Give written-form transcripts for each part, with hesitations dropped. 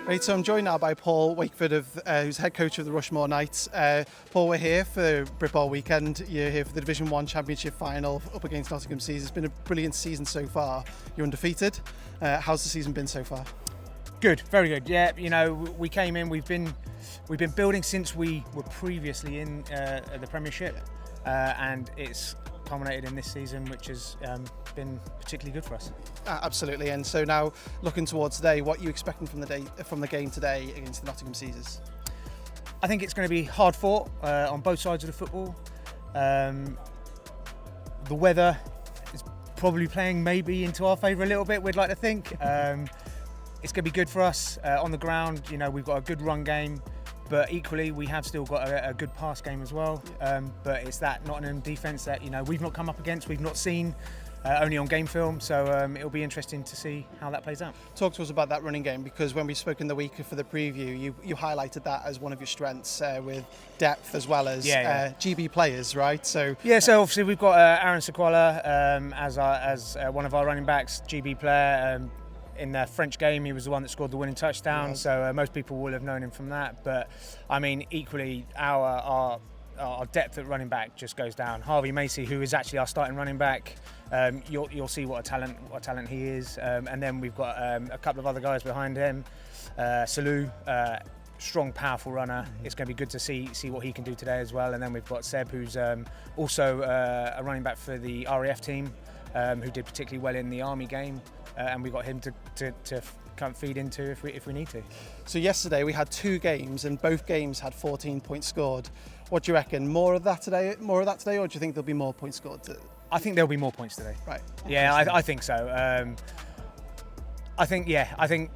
Right, so I'm joined now by Paul Wakeford, who's head coach of the Rushmoor Knights. Paul, we're here for Britball weekend. You're here for the Division 1 Championship final up against Nottingham. It's been a brilliant season so far. You're undefeated. How's the season been so far? Good, very good. Yeah, you know, we came in. We've been building since we were previously in the Premiership, and it's culminated in this season, which has been particularly good for us. Absolutely. And so now, looking towards today, what are you expecting from the game today against the Nottingham Caesars? I think it's going to be hard fought on both sides of the football. The weather is probably playing maybe into our favour a little bit. We'd like to think it's going to be good for us on the ground. You know, we've got a good run game. But equally, we have still got a good pass game as well. But it's that Nottingham defence that, you know, we've not come up against, we've not seen, only on game film. So it'll be interesting to see how that plays out. Talk to us about that running game, because when we spoke in the week for the preview, you highlighted that as one of your strengths with depth as well as GB players, right? So obviously we've got Aaron Sequala as one of our running backs, GB player. In the French game, he was the one that scored the winning touchdown, so most people will have known him from that. But I mean, equally, our depth at running back just goes down. Harvey Macy, who is actually our starting running back, you'll see what a talent he is. And then we've got a couple of other guys behind him. Salou, strong, powerful runner. It's going to be good to see what he can do today as well. And then we've got Seb, who's also a running back for the RAF team, who did particularly well in the Army game. And we got him to come feed into if we need to. So yesterday we had two games, and both games had 14 points scored. What do you reckon? More of that today, or do you think there'll be more points scored? I think there'll be more points today. Right. Yeah, I think so. I think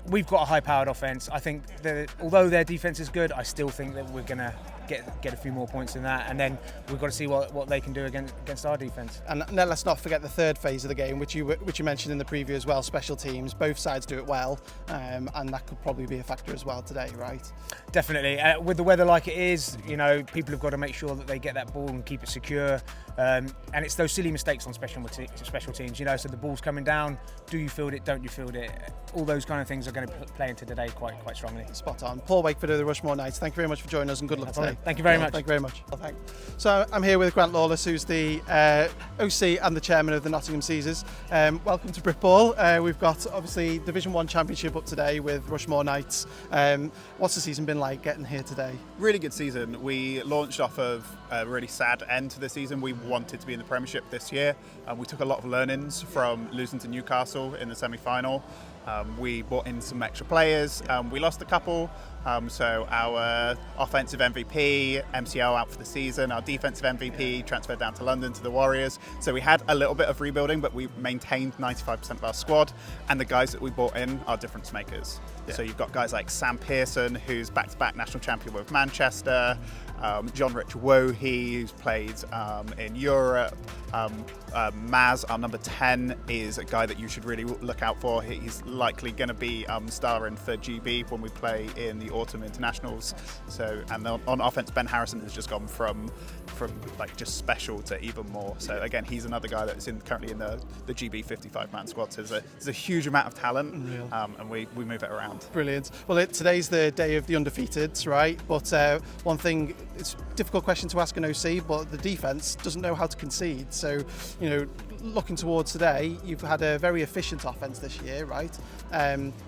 we've got a high-powered offence. I think that although their defence is good, I still think that we're going to get a few more points than that, and then we've got to see what they can do against our defence. And let's not forget the third phase of the game, which you mentioned in the preview as well. Special teams, both sides do it well, and that could probably be a factor as well today, right? Definitely. With the weather like it is, you know, people have got to make sure that they get that ball and keep it secure. And it's those silly mistakes on special teams, you know, so the ball's coming down, do you field it, don't you field it? All those kind of things are going to play into today quite strongly. Spot on. Paul Wakeford of the Rushmoor Knights, thank you very much for joining us, and good luck today. Thank you very much. Thank you very much. Well, thanks. So I'm here with Grant Lawless, who's the OC and the chairman of the Nottingham Caesars. Welcome to Britball. We've got obviously Division 1 Championship up today with Rushmoor Knights. What's the season been like getting here today? Really good season. We launched off of a really sad end to the season. We wanted to be in the Premiership this year. We took a lot of learnings from losing to Newcastle in the semi-final. We brought in some extra players. We lost a couple. So our offensive MVP, MCL, out for the season. Our defensive MVP transferred down to London to the Warriors. So we had a little bit of rebuilding, but we maintained 95% of our squad. And the guys that we brought in are difference makers. Yeah. So you've got guys like Sam Pearson, who's back-to-back national champion with Manchester. John Rich Wohi, who's played in Europe. Maz, our number 10, is a guy that you should really look out for. He's likely going to be starring for GB when we play in the autumn internationals. So, and on offense, Ben Harrison has just gone from like just special to even more. So again, he's another guy that's currently in the GB 55-man squad. So there's a huge amount of talent, and we move it around. Brilliant. Well, today's the day of the undefeateds, right? But one thing, it's a difficult question to ask an OC, but the defence doesn't know how to concede. So, you know, looking towards today, you've had a very efficient offence this year, right?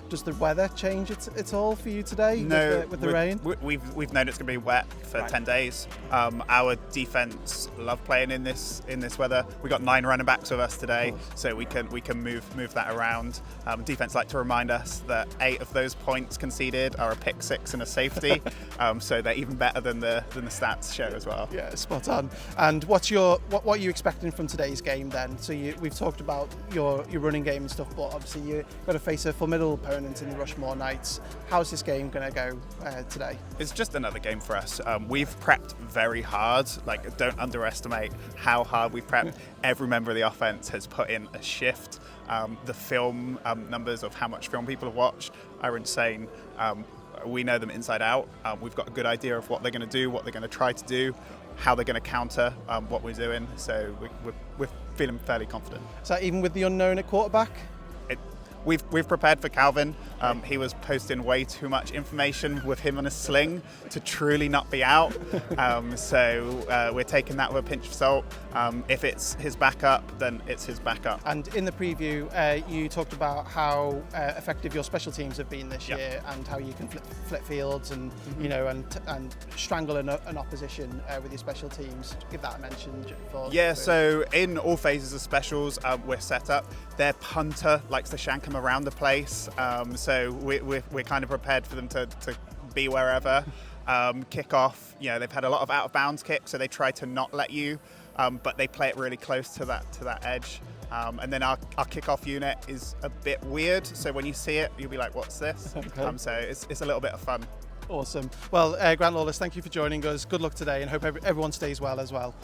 Does the weather change it all for you today? No, with the rain? We've known it's going to be wet for 10 days. Our defence love playing in this weather. We got 9 running backs with us today, so we can move that around. Defence like to remind us that 8 of those points conceded are a pick 6 and a safety, so they're even better than the stats show as well. Yeah, spot on. And what are you expecting from today's game then? So we've talked about your running game and stuff, but obviously you've got to face a formidable opponent in the Rushmoor Knights. How's this game going to go today? It's just another game for us. We've prepped very hard. Like, don't underestimate how hard we've prepped. Every member of the offense has put in a shift. The film numbers of how much film people have watched are insane. We know them inside out. We've got a good idea of what they're going to do, what they're going to try to do, how they're going to counter what we're doing. So we're feeling fairly confident. So even with the unknown at quarterback? we've prepared for Calvin. He was posting way too much information with him on a sling to truly not be out. So we're taking that with a pinch of salt. If it's his backup, then it's his backup. And in the preview, you talked about how effective your special teams have been this year, and how you can flip fields and and strangle an opposition with your special teams. Give that a mention. So in all phases of specials, we're set up. Their punter likes to shank them around the place, so we're kind of prepared for them to be wherever. Kick off, they've had a lot of out of bounds kicks, so they try to not let you, but they play it really close to that edge. And then our kickoff unit is a bit weird, so when you see it, you'll be like, what's this? Okay. So it's a little bit of fun. Awesome. Well, Grant Lawless, thank you for joining us. Good luck today, and hope everyone stays well as well.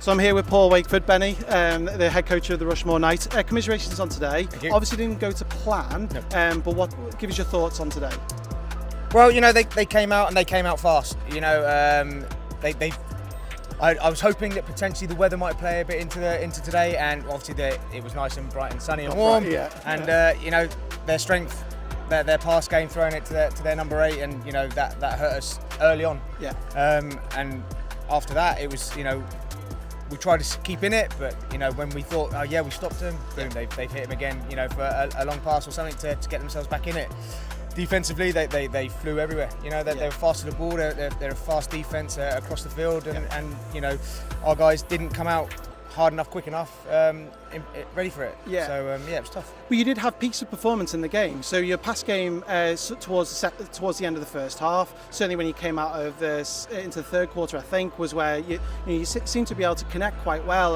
So I'm here with Paul Wakeford, Benny, the head coach of the Rushmoor Knights. Commiserations on today. Obviously didn't go to plan, but what give us your thoughts on today? Well, they came out and they came out fast. I was hoping that potentially the weather might play a bit into today, and obviously it was nice and bright and sunny and warm. And their strength, their pass game, throwing it to their number 8, and that hurt us early on. And after that, it was we tried to keep in it, but when we thought, we stopped them, boom, they've hit him again, for a long pass or something to get themselves back in it. Defensively, they flew everywhere. They were fast to the ball. They're a fast defense across the field, and our guys didn't come out hard enough, quick enough, ready for it. So it was tough. Well, you did have peaks of performance in the game. So your pass game towards the end of the first half, certainly when you came out of into the third quarter, I think, was where you seemed to be able to connect quite well.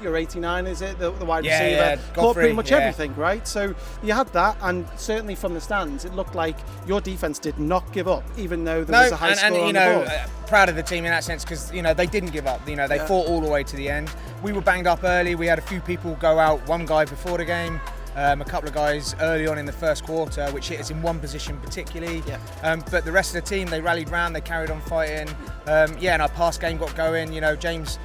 Your 89, is it, the wide receiver, caught pretty much everything, right? So you had that, and certainly from the stands, it looked like your defence did not give up, even though there was a high score on the board. Proud of the team in that sense, because they didn't give up. They fought all the way to the end. We were banged up early. We had a few people go out. One guy before the game, a couple of guys early on in the first quarter, which hit us in one position particularly. But the rest of the team, they rallied round. They carried on fighting. And our pass game got going. James,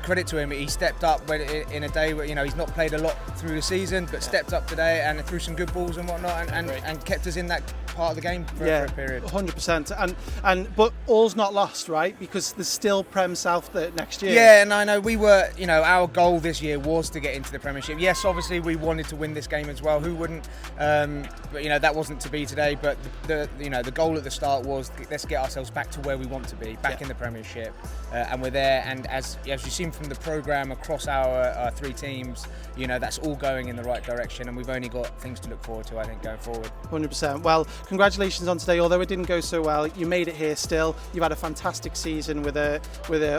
credit to him. He stepped up in a day where he's not played a lot through the season, but stepped up today and threw some good balls and whatnot, and kept us in that part of the game for a period. 100%. But all's not lost, right? Because there's still Prem South next year. Yeah, and I know we were. Our goal this year was to get into the Premiership. Yes, obviously we wanted to win this game as well. Who wouldn't? But that wasn't to be today. But the goal at the start was, let's get ourselves back to where we want to be, back in the Premiership, and we're there. And as you've seen from the programme across our 3 teams, that's all going in the right direction, and we've only got things to look forward to, I think, going forward. 100%. Well, congratulations on today. Although it didn't go so well, you made it here still. You've had a fantastic season with a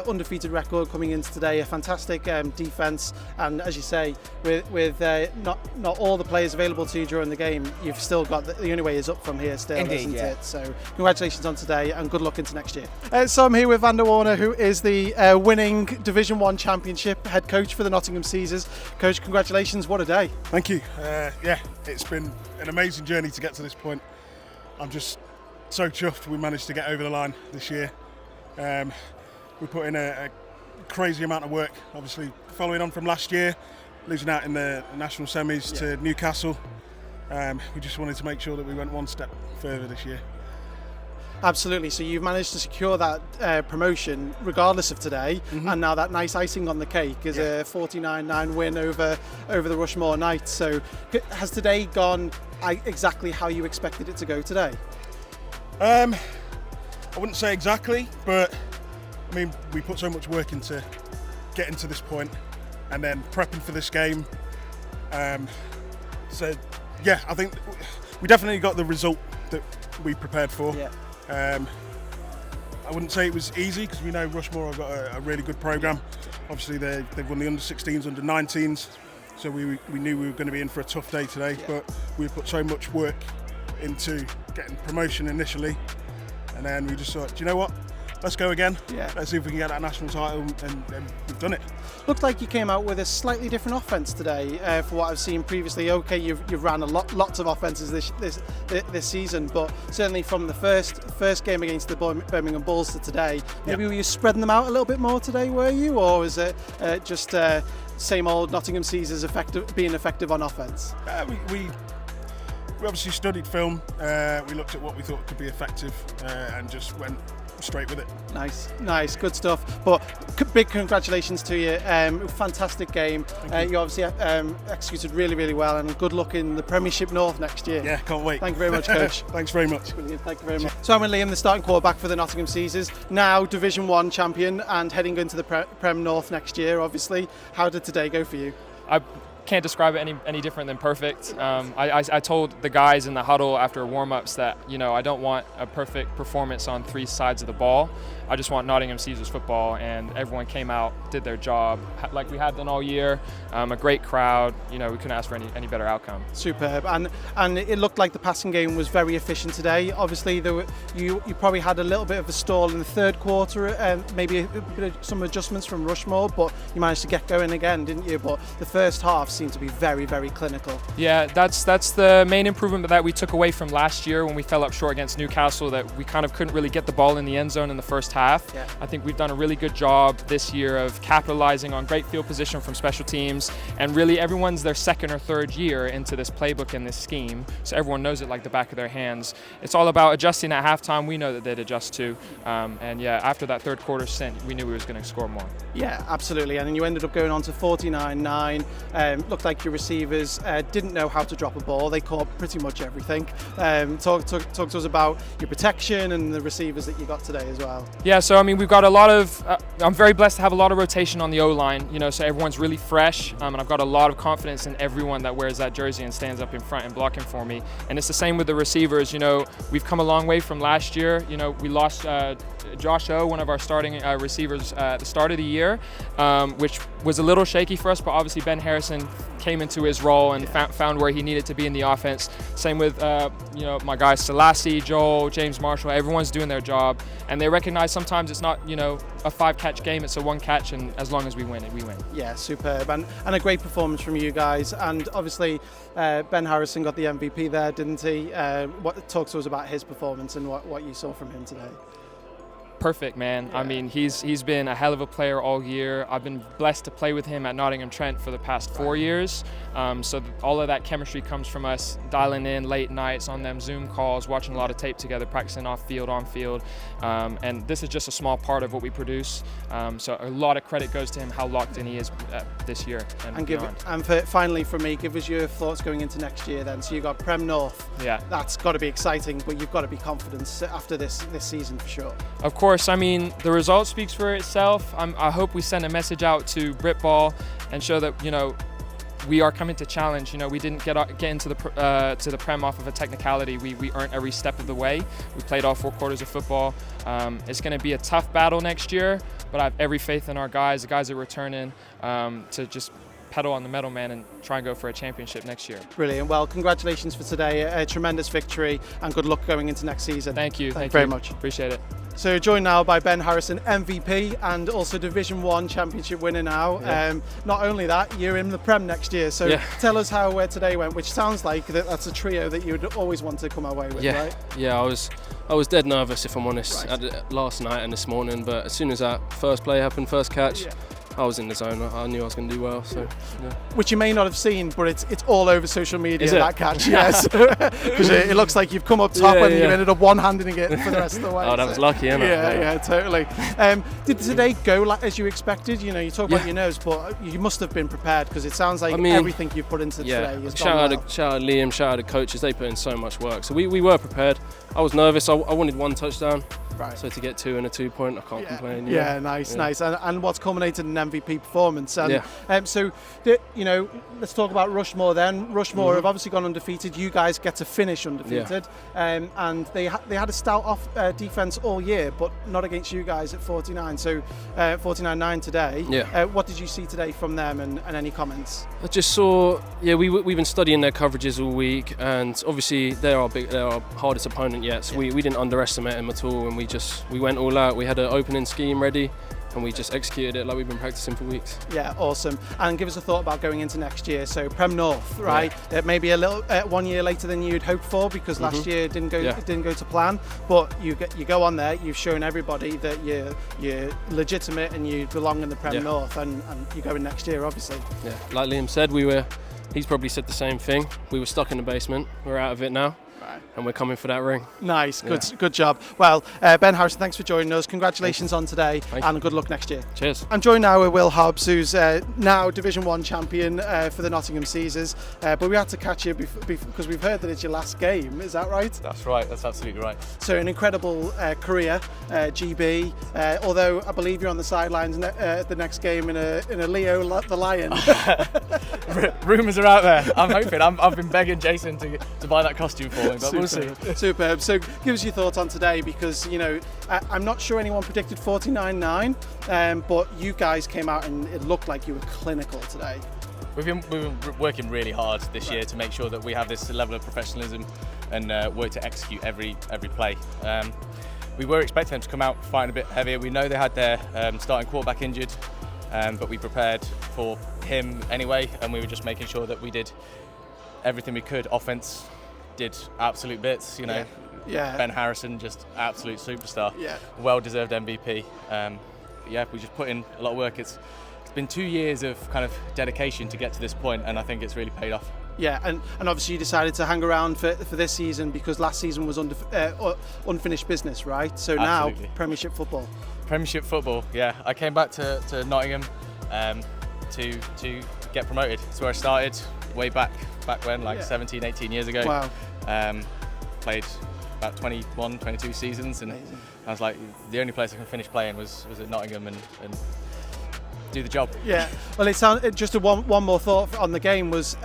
undefeated record coming into today, a fantastic defence, and as you say, with not all the players available to you during the game, you've still got the only way is up from here still. Indeed, isn't yeah. it? So congratulations on today and good luck into next year. So I'm here with Van der Warner, who is the winning Division 1 Championship head coach for the Nottingham Caesars. Coach, congratulations, what a day. Thank you. Yeah, it's been an amazing journey to get to this point. I'm just so chuffed we managed to get over the line this year. We put in a crazy amount of work, obviously following on from last year, losing out in the national semis to Newcastle. We just wanted to make sure that we went one step further this year. Absolutely. So you've managed to secure that promotion regardless of today, and now that nice icing on the cake is a 49-9 win over the Rushmoor Knights. So has today gone exactly how you expected it to go today? I wouldn't say exactly, but I mean, we put so much work into getting to this point and then prepping for this game. So yeah, I think we definitely got the result that we prepared for. Yeah. I wouldn't say it was easy because we know Rushmoor have got a really good programme. Obviously they've won the under-16s, under-19s, so we knew we were going to be in for a tough day today, but we put so much work into getting promotion initially, and then we just thought, do you know what? Let's go again. Yeah. Let's see if we can get that national title, and we've done it. Looked like you came out with a slightly different offence today for what I've seen previously. Okay, you've ran lots of offences this season, but certainly from the first game against the Birmingham Bulls to today, maybe were you spreading them out a little bit more today, were you, or was it just same old Nottingham Caesars being effective on offence? We obviously studied film. We looked at what we thought could be effective and just went straight with it. Nice, good stuff. But big congratulations to you. Fantastic game. You obviously executed really well, and good luck in the Premiership North next year. Yeah, can't wait. Thank you very much, Coach. Thanks very much. Brilliant. Thank you very much. So I'm Liam, the starting quarterback for the Nottingham Caesars, now Division 1 champion and heading into the Prem North next year, obviously. How did today go for you? I can't describe it any different than perfect. I told the guys in the huddle after warm-ups that, I don't want a perfect performance on three sides of the ball. I just want Nottingham Caesars football, and everyone came out, did their job like we have done all year. A great crowd. We couldn't ask for any better outcome. Superb. And it looked like the passing game was very efficient today. Obviously, you probably had a little bit of a stall in the third quarter, and maybe a bit of some adjustments from Rushmoor, but you managed to get going again, didn't you? But the first half seemed to be very clinical. Yeah, that's the main improvement that we took away from last year when we fell up short against Newcastle, that we kind of couldn't really get the ball in the end zone in the first half. Yeah. I think we've done a really good job this year of capitalizing on great field position from special teams, and really everyone's their second or third year into this playbook and this scheme, so everyone knows it like the back of their hands. It's all about adjusting at halftime. We know that they'd adjust too, and yeah, after that third quarter stint, we knew we was going to score more. Yeah, absolutely. And then you ended up going on to 49-9. Looked like your receivers didn't know how to drop a ball. They caught pretty much everything. Talk to us about your protection and the receivers that you got today as well. Yeah, so we've got a lot of, I'm very blessed to have a lot of rotation on the O-line, so everyone's really fresh, and I've got a lot of confidence in everyone that wears that jersey and stands up in front and blocking for me. And it's the same with the receivers. We've come a long way from last year. We lost Josh O, one of our starting receivers at the start of the year, which was a little shaky for us, but obviously Ben Harrison came into his role and found where he needed to be in the offense. Same with my guys Selassie, Joel, James Marshall. Everyone's doing their job, and they recognize sometimes it's not a 5-catch game, it's a 1 catch, and as long as we win it, we win. Yeah, superb, and a great performance from you guys. And obviously Ben Harrison got the MVP there, didn't he? Talk to us about his performance and what you saw from him today. Perfect, man. Yeah. He's been a hell of a player all year. I've been blessed to play with him at Nottingham Trent for the past 4 years. So all of that chemistry comes from us dialing in late nights on them Zoom calls, watching a lot of tape together, practicing off field, on field. And this is just a small part of what we produce. So a lot of credit goes to him, how locked in he is this year and beyond. Finally from me, give us your thoughts going into next year then. So you've got Prem North. Yeah. That's got to be exciting, but you've got to be confident after this season for sure. Of course, the result speaks for itself. I hope we send a message out to Britball and show that, we are coming to challenge. We didn't get into the Prem off of a technicality. We earned every step of the way. We played all 4 quarters of football. It's going to be a tough battle next year, but I have every faith in our guys. The guys are returning to just pedal on the metal, man, and try and go for a championship next year. Brilliant. Well, congratulations for today. A tremendous victory, and good luck going into next season. Thank you. Thank you very much. Appreciate it. So joined now by Ben Harrison, MVP and also Division 1 championship winner now. Yeah. Not only that, you're in the Prem next year. So tell us how today went, which sounds like that's a trio that you would always want to come away with, right? Yeah, I was dead nervous, if I'm honest, last night and this morning, but as soon as that first play happened, first catch, I was in the zone. I knew I was going to do well. So, Which you may not have seen, but it's all over social media, that catch. Yes, because it looks like you've come up top and you ended up one-handing it for the rest of the way. Oh, that was lucky, isn't it? Yeah, totally. Did today go as you expected? You talk about your nerves, but you must have been prepared, because it sounds like everything you've put into today has gone well. Shout out Liam, shout out the coaches. They put in so much work. So we were prepared. I was nervous. I wanted 1 touchdown. Right. So to get 2 and a 2-point, I can't complain. Yeah, nice. And what's culminated in an MVP performance. And so, let's talk about Rushmoor then. Rushmoor have obviously gone undefeated. You guys get to finish undefeated. And they had a stout off defence all year, but not against you guys at 49. So 49-9 today. Yeah. What did you see today from them, and any comments? I just saw, we've been studying their coverages all week, and obviously they're our hardest opponent yet. So we didn't underestimate them at all, and we went all out. We had an opening scheme ready, and we just executed it like we've been practicing for weeks. Yeah, awesome. And give us a thought about going into next year. So Prem North, right? Maybe a little 1 year later than you'd hoped for, because last year it didn't go to plan. But you go on there. You've shown everybody that you're legitimate and you belong in the Prem North, and you go in next year, obviously. Yeah, like Liam said, he's probably said the same thing. We were stuck in the basement. We're out of it now. And we're coming for that ring. Nice, good job. Well, Ben Harrison, thanks for joining us. Congratulations on today, and good luck next year. Cheers. I'm joined now with Will Hobbs, who's now Division 1 champion for the Nottingham Caesars. But we had to catch you because we've heard that it's your last game. Is that right? That's right. That's absolutely right. So an incredible career, GB. Although I believe you're on the sidelines at the next game in a Leo the Lion. Rumours are out there. I'm hoping. I've been begging Jason to buy that costume for me. But we'll see. Superb. So give us your thoughts on today, because I'm not sure anyone predicted 49-9, but you guys came out and it looked like you were clinical today. We've been working really hard this year to make sure that we have this level of professionalism and work to execute every play. We were expecting them to come out fighting a bit heavier. We know they had their starting quarterback injured, but we prepared for him anyway, and we were just making sure that we did everything we could. Offense did absolute bits, Ben Harrison, just absolute superstar. Well-deserved MVP. We just put in a lot of work. It's been 2 years of kind of dedication to get to this point, and I think it's really paid off. Yeah, and obviously you decided to hang around for this season because last season was unfinished business, right? So Absolutely. Now Premiership football. Premiership football, yeah. I came back to Nottingham to get promoted. That's where I started way back when, 17, 18 years ago. Wow. Played about 21, 22 seasons, and amazing. I was like, the only place I can finish playing was at Nottingham and do the job. Yeah, well, just one more thought on the game was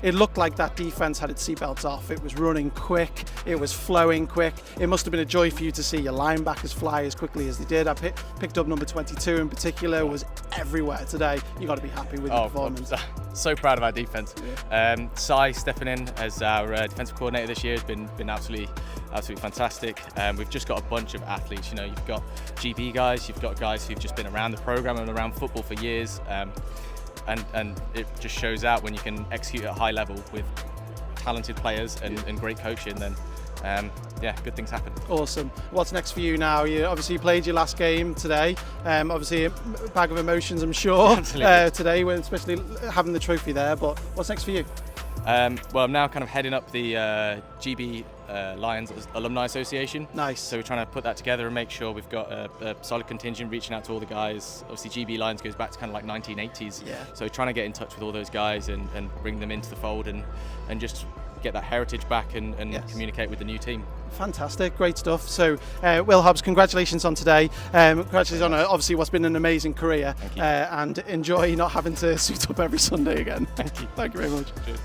it looked like that defence had its seatbelts off. It was running quick, it was flowing quick. It must have been a joy for you to see your linebackers fly as quickly as they did. I picked up number 22 in particular, was everywhere today. You got to be happy with the performance. I'm so proud of our defence. Sai stepping in as our defensive coordinator this year has been absolutely fantastic. We've just got a bunch of athletes. You've got GB guys, you've got guys who've just been around the programme and around football for years, and it just shows out when you can execute at a high level with talented players and great coaching. Then good things happen. Awesome. What's next for you now? You obviously played your last game today. Obviously a bag of emotions, I'm sure, today, especially having the trophy there. But what's next for you? I'm now kind of heading up the GB Lions Alumni Association. Nice. So we're trying to put that together and make sure we've got a solid contingent, reaching out to all the guys. Obviously GB Lions goes back to kind of like 1980s. Yeah. So trying to get in touch with all those guys and bring them into the fold and just get that heritage back and communicate with the new team. Fantastic, great stuff. So, Will Hobbs, congratulations on today. Congratulations on obviously what's been an amazing career, and enjoy not having to suit up every Sunday again. Thank you. Thank you very much. Cheers.